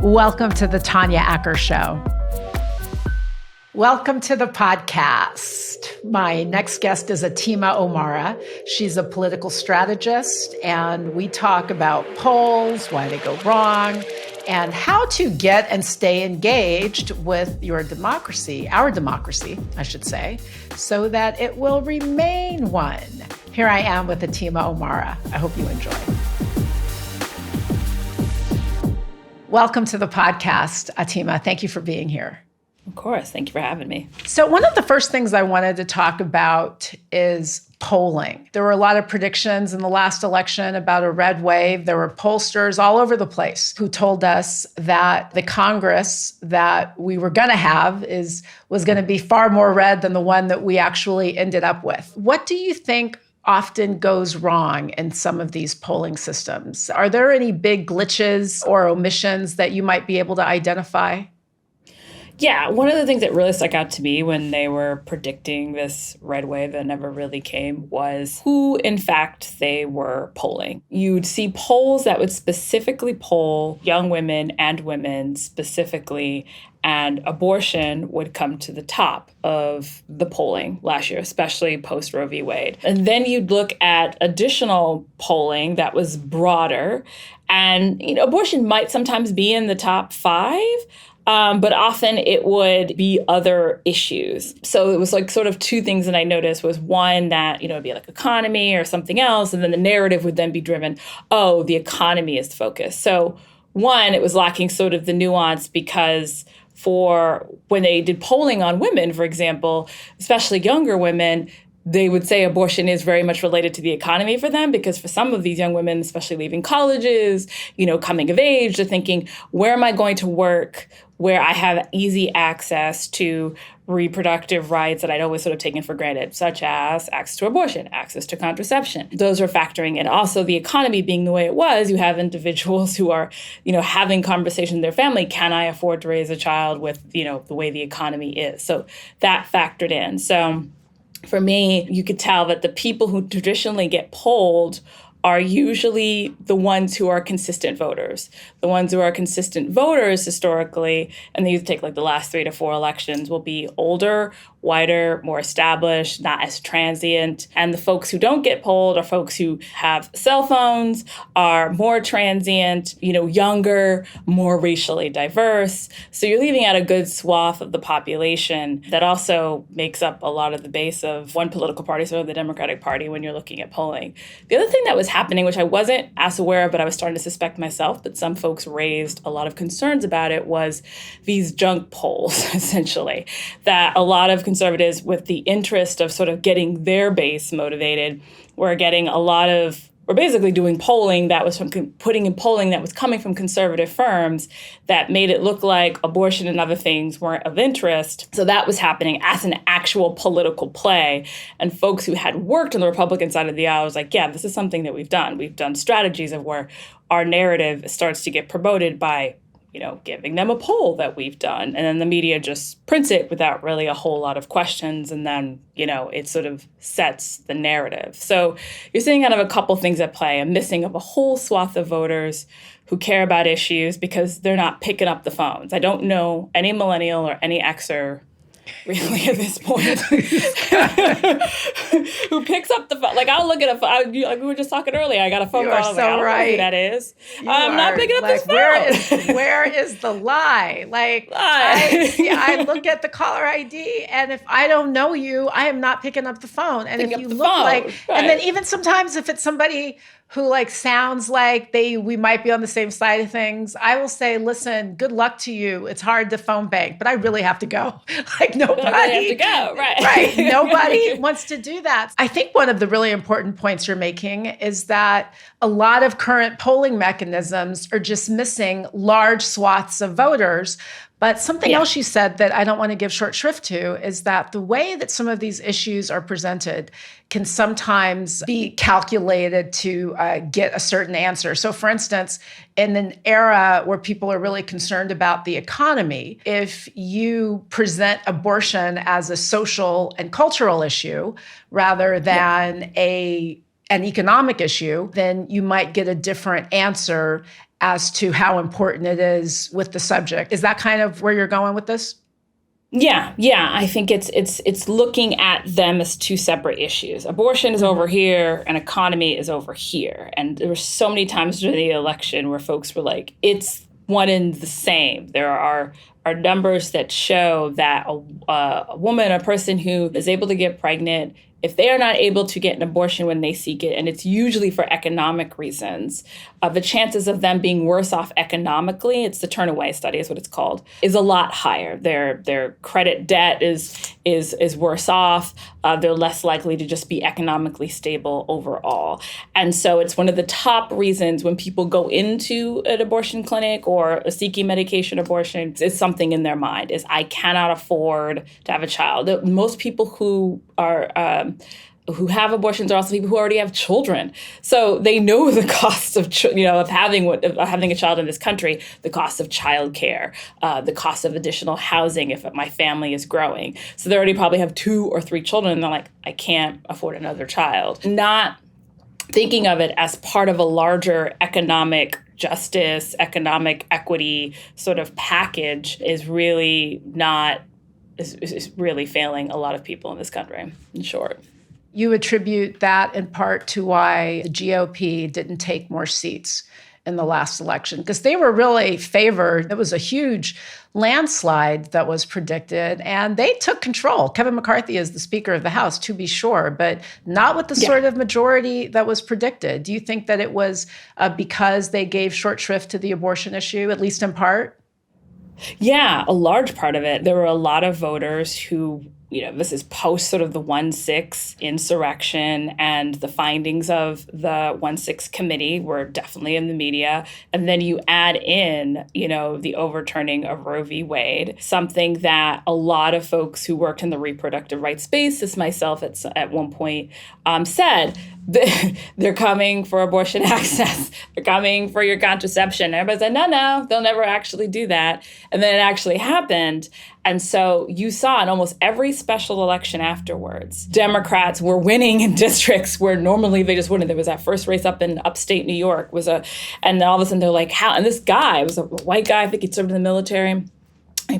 Welcome to the Tanya Acker Show. Welcome to the podcast. My next guest is Atima Omara. She's a political strategist, and we talk about polls, why they go wrong, and how to get and stay engaged with your democracy, our democracy, I should say, so that it will remain one. Here I am with Atima Omara. I hope you enjoy. Welcome to the podcast, Atima. Thank you for being here. Of course. Thank you for having me. So one of the first things I wanted to talk about is polling. There were a lot of predictions in the last election about a red wave. There were pollsters all over the place who told us that the Congress that we were going to have was going to be far more red than the one that we actually ended up with. What do you think often goes wrong in some of these polling systems? Are there any big glitches or omissions that you might be able to identify? Yeah, one of the things that really stuck out to me when they were predicting this red wave that never really came was who, in fact, they were polling. You'd see polls that would specifically poll young women and women specifically, and abortion would come to the top of the polling last year, especially post Roe v. Wade. And then you'd look at additional polling that was broader, and abortion might sometimes be in the top 5. But often it would be other issues. So it was like sort of two things that I noticed was one that, it'd be like economy or something else. And then the narrative would then be driven, oh, the economy is the focus. So one, it was lacking sort of the nuance because for when they did polling on women, for example, especially younger women, they would say abortion is very much related to the economy for them because for some of these young women, especially leaving colleges, coming of age, they're thinking, where am I going to work where I have easy access to reproductive rights that I'd always sort of taken for granted, such as access to abortion, access to contraception. Those are factoring in. Also, the economy being the way it was, you have individuals who are, having conversations with their family. Can I afford to raise a child with, the way the economy is? So that factored in. So for me, you could tell that the people who traditionally get polled are usually the ones who are consistent voters. The ones who are consistent voters historically, and they take like the last 3 to 4 elections, will be older, whiter, more established, not as transient. And the folks who don't get polled are folks who have cell phones, are more transient, younger, more racially diverse. So you're leaving out a good swath of the population that also makes up a lot of the base of one political party, so the Democratic Party, when you're looking at polling. The other thing that was happening, which I wasn't as aware of, but I was starting to suspect myself, but some folks raised a lot of concerns about it, was these junk polls, essentially, that a lot of conservatives with the interest of sort of getting their base motivated were basically doing polling that was putting in polling that was coming from conservative firms that made it look like abortion and other things weren't of interest. So that was happening as an actual political play. And folks who had worked on the Republican side of the aisle was like, yeah, this is something that we've done. We've done strategies of where our narrative starts to get promoted by giving them a poll that we've done. And then the media just prints it without really a whole lot of questions. And then, it sort of sets the narrative. So you're seeing kind of a couple things at play, a missing of a whole swath of voters who care about issues because they're not picking up the phones. I don't know any millennial or any Xer really at this point who picks up the phone. Like, I'll look at a phone. Like we were just talking earlier, I got a phone call. You are so right. Who that is. I'm not picking up this phone. Where is the lie? I look at the caller ID, and if I don't know you, I am not picking up the phone. And if you look and then even sometimes if it's somebody who sounds like we might be on the same side of things, I will say, listen, good luck to you. It's hard to phone bank, but I really have to go. Nobody have to go, right? Right. Nobody wants to do that. I think one of the really important points you're making is that a lot of current polling mechanisms are just missing large swaths of voters. But something else you said that I don't want to give short shrift to is that the way that some of these issues are presented can sometimes be calculated to get a certain answer. So for instance, in an era where people are really concerned about the economy, if you present abortion as a social and cultural issue rather than an economic issue, then you might get a different answer as to how important it is with the subject. Is that kind of where you're going with this? Yeah. I think it's looking at them as two separate issues. Abortion is over here and economy is over here. And there were so many times during the election where folks were like, it's one and the same. There are numbers that show that a woman, a person who is able to get pregnant, if they are not able to get an abortion when they seek it, and it's usually for economic reasons, the chances of them being worse off economically, it's the Turnaway study is what it's called, is a lot higher. Their credit debt is worse off. They're less likely to just be economically stable overall. And so it's one of the top reasons when people go into an abortion clinic or a seeking medication abortion, it's something in their mind is I cannot afford to have a child. Most people who who have abortions are also people who already have children. So they know the cost of having a child in this country, the cost of childcare, the cost of additional housing if my family is growing. So they already probably have 2 or 3 children, and they're like, I can't afford another child. Not thinking of it as part of a larger economic justice, economic equity sort of package is really failing a lot of people in this country, in short. You attribute that in part to why the GOP didn't take more seats in the last election, because they were really favored. It was a huge landslide that was predicted, and they took control. Kevin McCarthy is the Speaker of the House, to be sure, but not with the sort of majority that was predicted. Do you think that it was because they gave short shrift to the abortion issue, at least in part? Yeah, a large part of it. There were a lot of voters who, this is post sort of the 1-6 insurrection, and the findings of the 1-6 committee were definitely in the media. And then you add in, the overturning of Roe v. Wade, something that a lot of folks who worked in the reproductive rights space, as myself at one point said, they're coming for abortion access. They're coming for your contraception. Everybody said, no, they'll never actually do that. And then it actually happened. And so you saw in almost every special election afterwards, Democrats were winning in districts where normally they just wouldn't. There was that first race up in upstate New York and then all of a sudden they're like, how? And this guy was a white guy. I think he'd served in the military.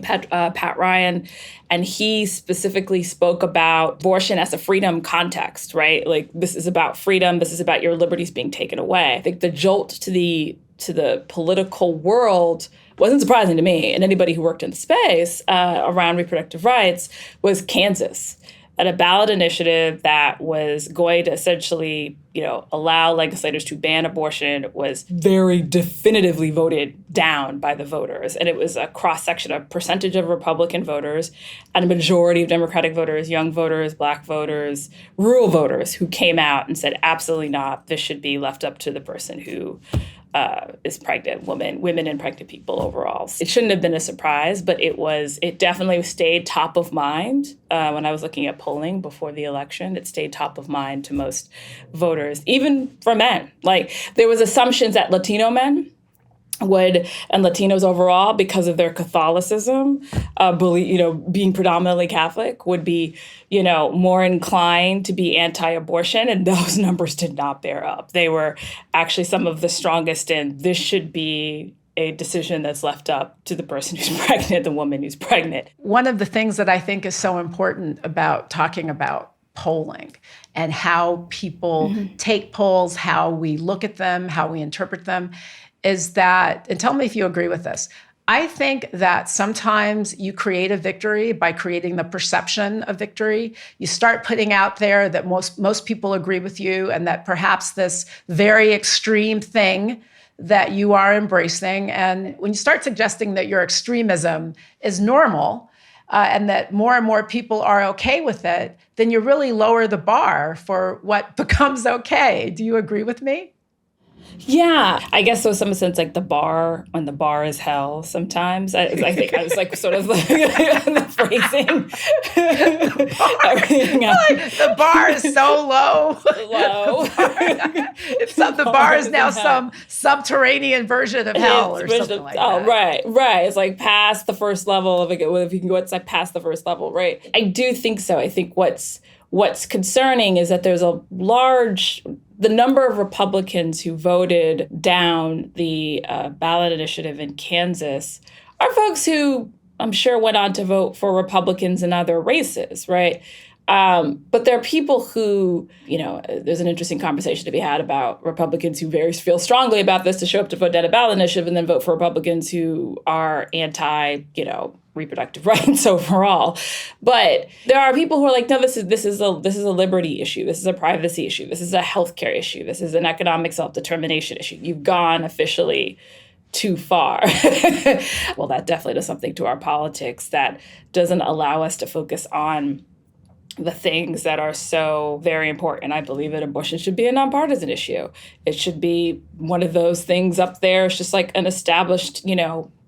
Pat Ryan, and he specifically spoke about abortion as a freedom context, right? Like, this is about freedom. This is about your liberties being taken away. I think the jolt to the political world wasn't surprising to me and anybody who worked in the space around reproductive rights was Kansas. At a ballot initiative that was going to essentially, allow legislators to ban abortion was very definitively voted down by the voters. And it was a cross-section, a percentage of Republican voters and a majority of Democratic voters, young voters, Black voters, rural voters who came out and said, absolutely not, this should be left up to the person who is pregnant, women and pregnant people overall. It shouldn't have been a surprise, but it definitely stayed top of mind when I was looking at polling before the election. It stayed top of mind to most voters, even for men. Like, there was assumptions that Latino men and Latinos overall, because of their Catholicism, being predominantly Catholic, would be, more inclined to be anti-abortion. And those numbers did not bear up. They were actually some of the strongest in this should be a decision that's left up to the person who's pregnant, the woman who's pregnant. One of the things that I think is so important about talking about polling and how people take polls, how we look at them, how we interpret them, is that, and tell me if you agree with this, I think that sometimes you create a victory by creating the perception of victory. You start putting out there that most people agree with you, and that perhaps this very extreme thing that you are embracing, and when you start suggesting that your extremism is normal, and that more and more people are okay with it, then you really lower the bar for what becomes okay. Do you agree with me? Yeah, I guess so. Some sense, like when the bar is hell. Sometimes I think I was like sort of like the phrasing. The bar is so low. Low. The bar is now some subterranean version of hell or something like that. Oh, right. It's like past the first level. If you can go, it's like past the first level, right? I do think so. I think what's concerning is that there's the number of Republicans who voted down the ballot initiative in Kansas are folks who I'm sure went on to vote for Republicans in other races, right? But there are people who, there's an interesting conversation to be had about Republicans who feel strongly about this to show up to vote down a ballot initiative and then vote for Republicans who are anti, reproductive rights overall. But there are people who are like, no, this is a liberty issue. This is a privacy issue. This is a healthcare issue. This is an economic self-determination issue. You've gone officially too far. Well, that definitely does something to our politics that doesn't allow us to focus on the things that are so very important. I believe that abortion should be a nonpartisan issue. It should be one of those things up there. It's just like an established,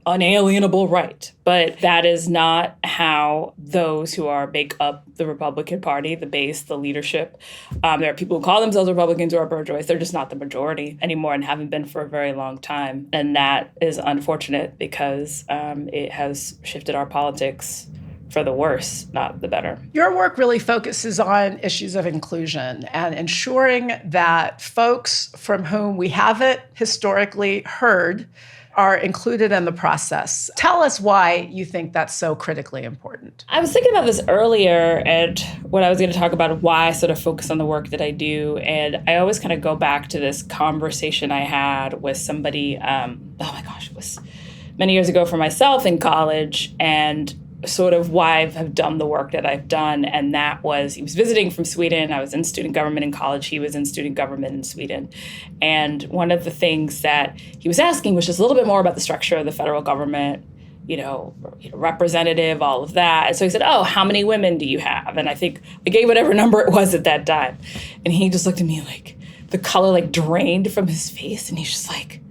unalienable right. But that is not how those who make up the Republican Party, the base, the leadership. There are people who call themselves Republicans who are pro-choice. They're just not the majority anymore and haven't been for a very long time. And that is unfortunate because it has shifted our politics for the worse, not the better. Your work really focuses on issues of inclusion and ensuring that folks from whom we haven't historically heard are included in the process. Tell us why you think that's so critically important. I was thinking about this earlier and what I was going to talk about why I sort of focus on the work that I do. And I always kind of go back to this conversation I had with somebody, it was many years ago for myself in college, and sort of why I've done the work that I've done. And that was, he was visiting from Sweden. I was in student government in college. He was in student government in Sweden. And one of the things that he was asking was just a little bit more about the structure of the federal government, representative, all of that. And so he said, oh, how many women do you have? And I think I gave whatever number it was at that time. And he just looked at me like the color drained from his face. And he's just like,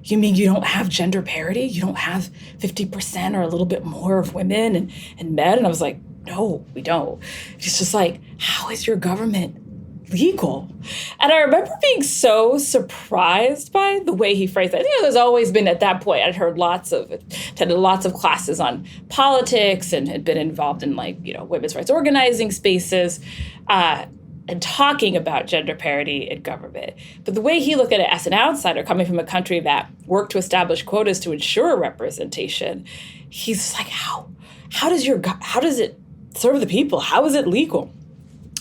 you mean you don't have gender parity? You don't have 50% or a little bit more of women and men? And I was like, no, we don't. He's just like, how is your government legal? And I remember being so surprised by the way he phrased that. There's always been at that point, I'd attended lots of classes on politics and had been involved in women's rights organizing spaces. And talking about gender parity in government. But the way he looked at it as an outsider coming from a country that worked to establish quotas to ensure representation, he's like, how does it serve the people? How is it legal?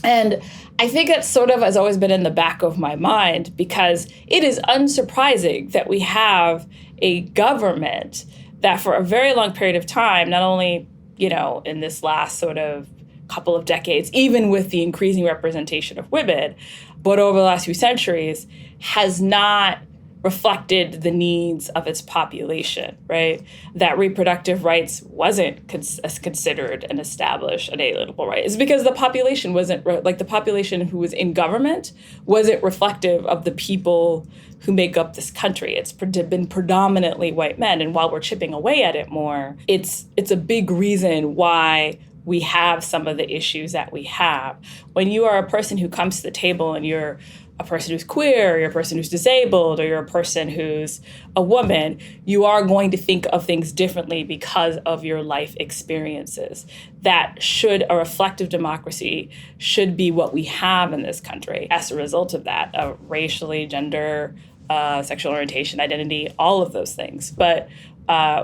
And I think that sort of has always been in the back of my mind because it is unsurprising that we have a government that for a very long period of time, not only, in this last sort of couple of decades, even with the increasing representation of women, but over the last few centuries has not reflected the needs of its population, right? That reproductive rights wasn't considered and established an inalienable right. It's because the population wasn't, the population who was in government wasn't reflective of the people who make up this country. It's been predominantly white men. And while we're chipping away at it more, it's a big reason why we have some of the issues that we have. When you are a person who comes to the table and you're a person who's queer, or you're a person who's disabled, or you're a person who's a woman, you are going to think of things differently because of your life experiences. That a reflective democracy should be what we have in this country as a result of that, racially, gender, sexual orientation, identity, all of those things. But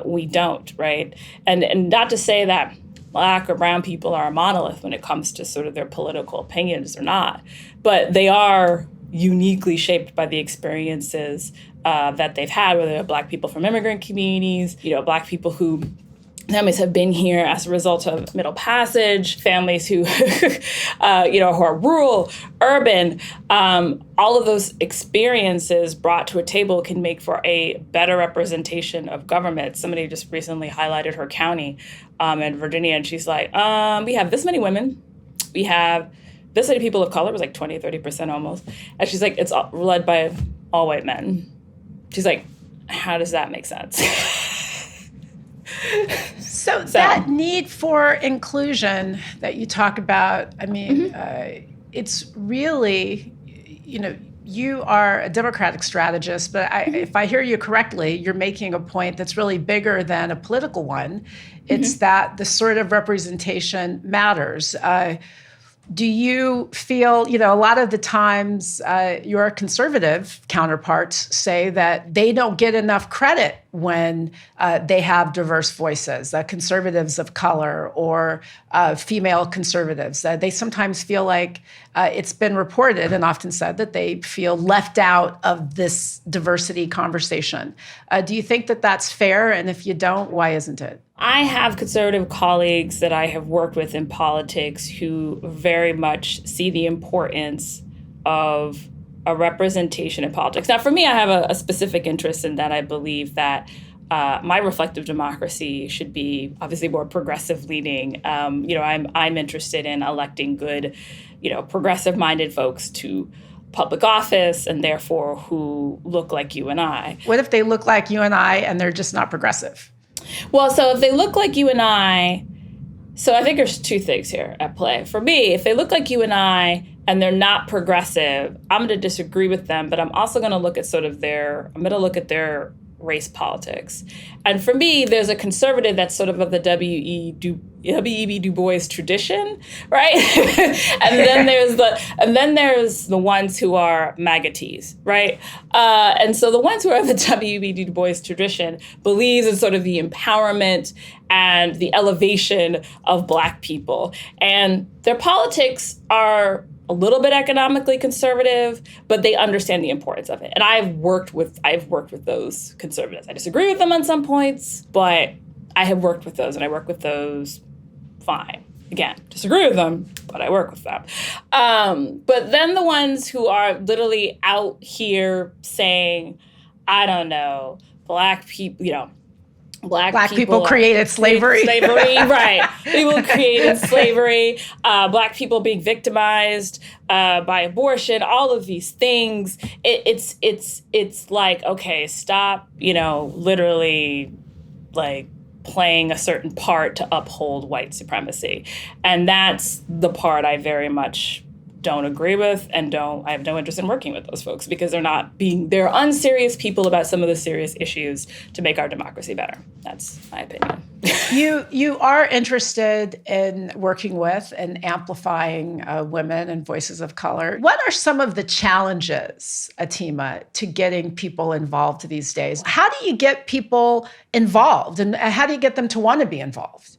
we don't, right? And not to say that Black or brown people are a monolith when it comes to sort of their political opinions or not, but they are uniquely shaped by the experiences that they've had, whether they're Black people from immigrant communities, Black people who families have been here as a result of Middle Passage, families who, who are rural, urban. All of those experiences brought to a table can make for a better representation of government. Somebody just recently highlighted her county in Virginia, and she's like, we have this many women, we have this many people of color, it was 20, 30% almost. And she's like, it's led by all white men. She's like, how does that make sense? So that need for inclusion that you talk about, it's really, you are a democratic strategist, but if I hear you correctly, you're making a point that's really bigger than a political one. It's that the sort of representation matters. Do you feel, a lot of the times your conservative counterparts say that they don't get enough credit when they have diverse voices, conservatives of color or female conservatives. They sometimes feel like it's been reported and often said that they feel left out of this diversity conversation. Do you think that that's fair? And if you don't, why isn't it? I have conservative colleagues that I have worked with in politics who very much see the importance of a representation in politics. Now, for me, I have a specific interest in that. I believe that my reflective democracy should be obviously more progressive leaning. I'm interested in electing good, progressive-minded folks to public office and therefore who look like you and I. What if they look like you and I and they're just not progressive? Well, so if they look like you and I, so I think there's two things here at play. For me, if they look like you and I and they're not progressive, I'm going to disagree with them, but I'm also going to look at their race politics. And for me, there's a conservative that's sort of the W.E.B. Du Bois tradition, right? and then there's the ones who are MAGA-tees, right? And so the ones who are the W.E.B. Du Bois tradition believes in sort of the empowerment and the elevation of Black people. And their politics are a little bit economically conservative, but they understand the importance of it. And I've worked with those conservatives. I disagree with them on some points, but I have worked with those, and I work with those fine. Again, disagree with them, but I work with them. But then the ones who are literally out here saying, I don't know, Black people, Black people created slavery. Right. People created slavery. Black people being victimized by abortion. All of these things. It's like, okay, stop. Literally, like playing a certain part to uphold white supremacy, and that's the part I very much don't agree with, and I have no interest in working with those folks because they're unserious people about some of the serious issues to make our democracy better. That's my opinion. You are interested in working with and amplifying women and voices of color. What are some of the challenges, Atima, to getting people involved these days? How do you get people involved, and how do you get them to want to be involved?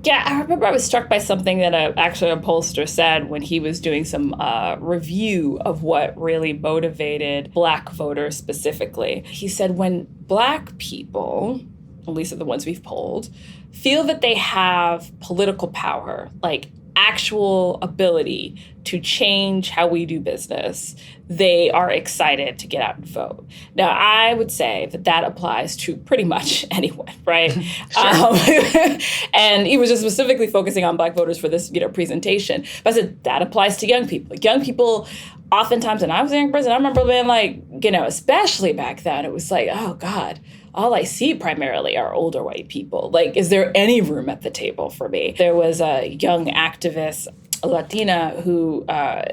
Yeah, I remember I was struck by something that a pollster said when he was doing some review of what really motivated Black voters specifically. He said when Black people, at least the ones we've polled, feel that they have political power, like actual ability to change how we do business, they are excited to get out and vote. Now, I would say that applies to pretty much anyone, right? And he was just specifically focusing on Black voters for this, presentation. But I said that applies to young people. Young people, oftentimes, when I was a young person, I remember being like, especially back then, it was like, oh God, all I see primarily are older white people. Like, is there any room at the table for me? There was a young activist, a Latina who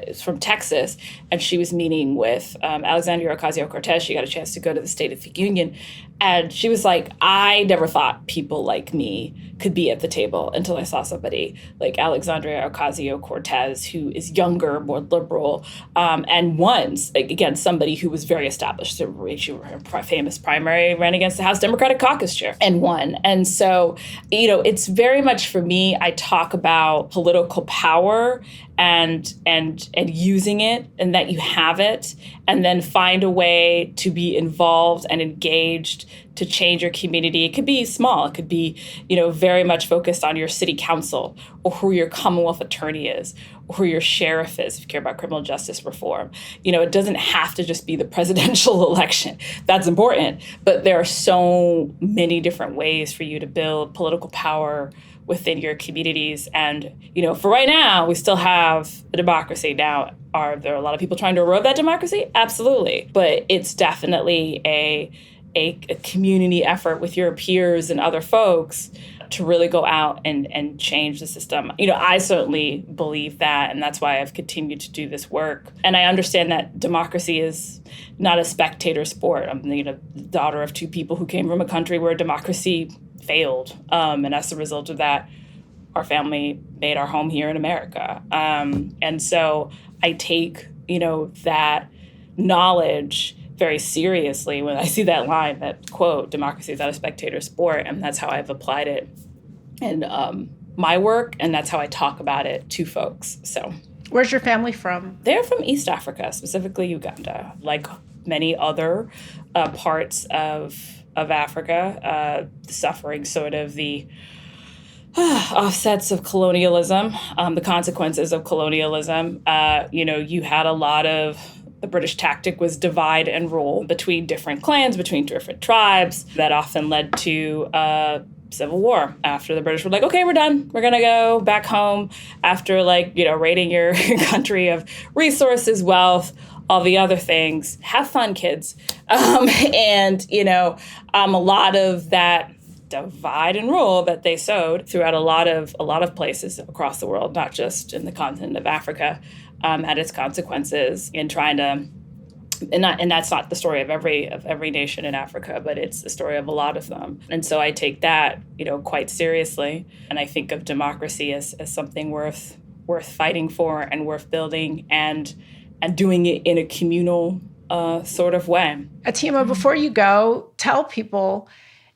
is from Texas, and she was meeting with Alexandria Ocasio-Cortez. She got a chance to go to the State of the Union. And she was like, I never thought people like me could be at the table until I saw somebody like Alexandria Ocasio-Cortez, who is younger, more liberal, and once, again, somebody who was very established. She her famous primary ran against the House Democratic Caucus chair and won. And so, it's very much, for me, I talk about political power and using it, and that you have it, and then find a way to be involved and engaged to change your community. It could be small. It could be, very much focused on your city council, or who your Commonwealth attorney is, or who your sheriff is, if you care about criminal justice reform. It doesn't have to just be the presidential election. That's important. But there are so many different ways for you to build political power within your communities. And, for right now, we still have a democracy. Now, are there a lot of people trying to erode that democracy? Absolutely. But it's definitely a community effort with your peers and other folks to really go out and change the system. I certainly believe that, and that's why I've continued to do this work. And I understand that democracy is not a spectator sport. I'm the daughter of two people who came from a country where democracy failed. And as a result of that, our family made our home here in America. And so I take, that knowledge very seriously when I see that line, that quote, democracy is not a spectator sport. And that's how I've applied it in my work. And that's how I talk about it to folks. So where's your family from? They're from East Africa, specifically Uganda, like many other parts of Africa, suffering sort of the offsets of colonialism, the consequences of colonialism. You had a lot of, the British tactic was divide and rule between different clans, between different tribes. That often led to civil war after the British were like, okay, we're done. We're going to go back home after raiding your country of resources, wealth, all the other things. Have fun, kids. A lot of that divide and rule that they sowed throughout a lot of places across the world, not just in the continent of Africa, had its consequences in trying to, and that's not the story of every nation in Africa, but it's the story of a lot of them. And so I take that, quite seriously, and I think of democracy as something worth fighting for and worth building and doing it in a communal sort of way. Atima, before you go, tell people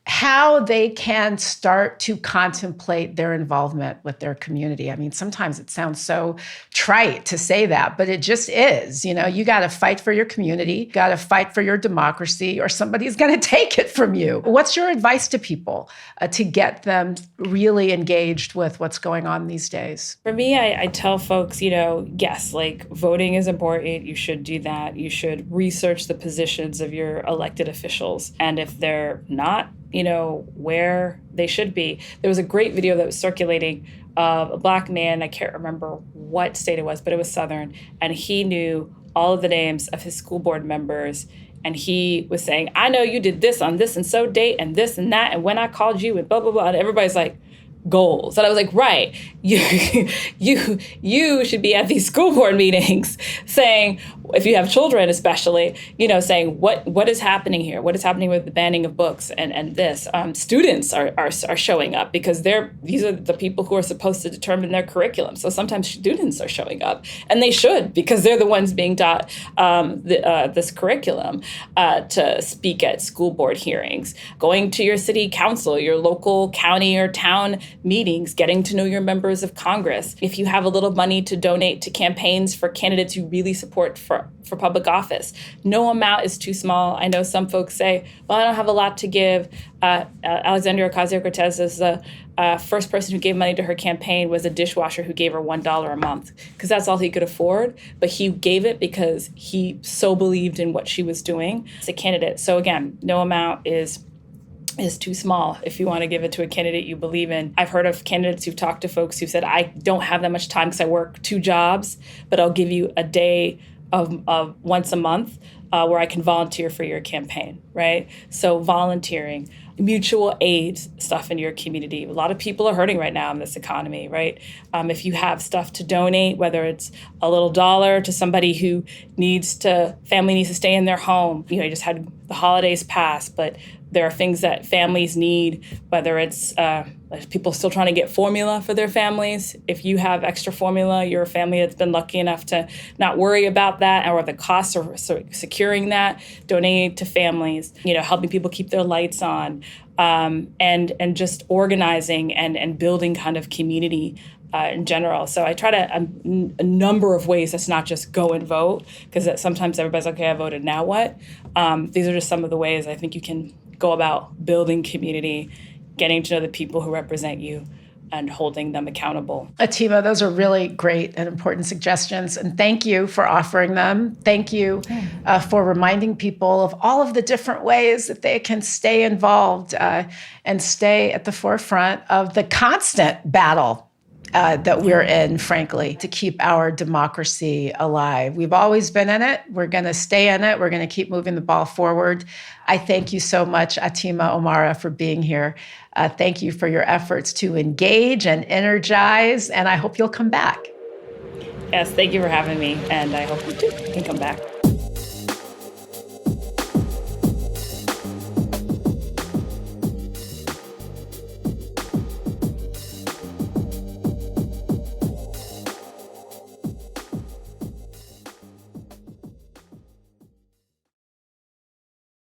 how they can start to contemplate their involvement with their community. I mean, sometimes it sounds so trite to say that, but it just is. You got to fight for your community, got to fight for your democracy, or somebody's going to take it from you. What's your advice to people to get them really engaged with what's going on these days? For me, I tell folks, yes, voting is important. You should do that. You should research the positions of your elected officials. And if they're not, where they should be. There was a great video that was circulating of a Black man. I can't remember what state it was, but it was Southern. And he knew all of the names of his school board members. And he was saying, I know you did this on this and so date and this and that. And when I called you and blah, blah, blah. And everybody's like, goals. And I was like, right, you should be at these school board meetings saying, if you have children especially, saying what is happening here? What is happening with the banning of books and this? Students are showing up because these are the people who are supposed to determine their curriculum. So sometimes students are showing up, and they should, because they're the ones being taught this curriculum to speak at school board hearings, going to your city council, your local county or town meetings, getting to know your members of Congress. If you have a little money to donate to campaigns for candidates you really support for public office, no amount is too small. I know some folks say, well, I don't have a lot to give. Alexandria Ocasio-Cortez, the first person who gave money to her campaign was a dishwasher who gave her $1 a month because that's all he could afford. But he gave it because he so believed in what she was doing as a candidate. So again, no amount is too small if you want to give it to a candidate you believe in. I've heard of candidates who've talked to folks who said, I don't have that much time because I work 2 jobs, but I'll give you a day of once a month where I can volunteer for your campaign, right? So volunteering, mutual aid stuff in your community. A lot of people are hurting right now in this economy, right? If you have stuff to donate, whether it's a little dollar to somebody who family needs to stay in their home. You just had the holidays pass, but there are things that families need, whether it's people still trying to get formula for their families. If you have extra formula, you're a family that's been lucky enough to not worry about that or the costs of securing that, donating to families, helping people keep their lights on, and just organizing and building kind of community in general. So I try to a number of ways. That's not just go and vote, because sometimes everybody's like, okay, I voted, now what? These are just some of the ways I think you can go about building community, getting to know the people who represent you, and holding them accountable. Atima, those are really great and important suggestions. And thank you for offering them. Thank you for reminding people of all of the different ways that they can stay involved and stay at the forefront of the constant battle that we're in, frankly, to keep our democracy alive. We've always been in it. We're going to stay in it. We're going to keep moving the ball forward. I thank you so much, Atima Omara, for being here. Thank you for your efforts to engage and energize, and I hope you'll come back. Yes, thank you for having me, and I hope you too can come back.